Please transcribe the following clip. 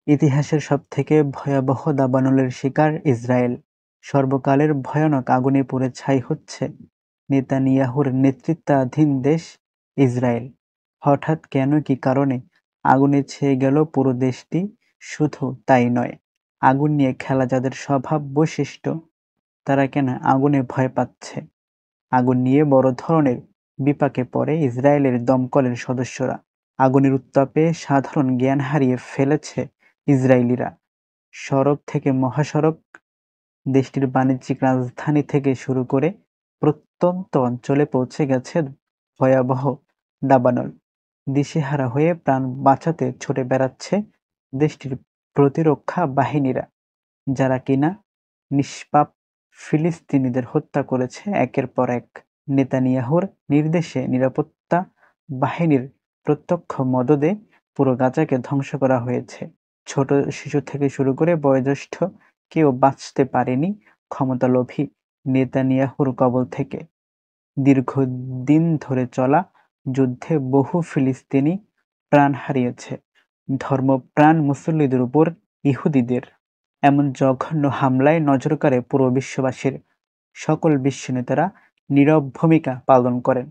ইতিহাসের সবথেকে ভয়াবহ দাবানলের শিকার ইসরায়েল। সর্বকালের ভয়ানক আগুনে পুড়ে ছাই হচ্ছে নেতানিয়াহুর নেতৃত্বাধীন দেশ ইসরায়েল। হঠাৎ কেন, কি কারণে আগুনে ছেয়ে গেল পুরো দেশটি? শুধু তাই নয়, আগুন নিয়ে খেলা যাদের স্বভাব বৈশিষ্ট্য, তারা কেন আগুনে ভয় পাচ্ছে? আগুন নিয়ে বড় ধরনের বিপাকে পড়ে ইসরায়েলের দমকলের সদস্যরা। আগুনের উত্তাপে সাধারণ জ্ঞান হারিয়ে ফেলেছে ইসরায়েলিরা। সড়ক থেকে মহাসড়ক, দেশটির বাণিজ্যিক রাজধানী থেকে শুরু করে প্রত্যন্ত অঞ্চলে পৌঁছে গেছে ভয়াবহ দাবানল। দিশেহারা হয়ে প্রাণ বাঁচাতে ছুটে বেড়াচ্ছে দেশটির প্রতিরক্ষা বাহিনীরা, যারা কিনা নিষ্পাপ ফিলিস্তিনিদের হত্যা করেছে একের পর এক। নেতানিয়াহুর নির্দেশে নিরাপত্তা বাহিনীর প্রত্যক্ষ মদদে পুরো গাজাকে ধ্বংস করা হয়েছে। ছোট শিশু থেকে শুরু করে বয়োজ্যেষ্ঠ কেউ বাঁচতে পারেনি ক্ষমতালোভী নেতানিয়াহুর কবল থেকে। দীর্ঘদিন ধরে চলা যুদ্ধে বহু ফিলিস্তিনি প্রাণ হারিয়েছে ধর্মপ্রাণ মুসল্লিদের উপর ইহুদিদের এমন জঘন্য হামলায় নজর কাড়ে পুরো বিশ্ববাসীর। সকল বিশ্ব নেতারা নীরব ভূমিকা পালন করেন।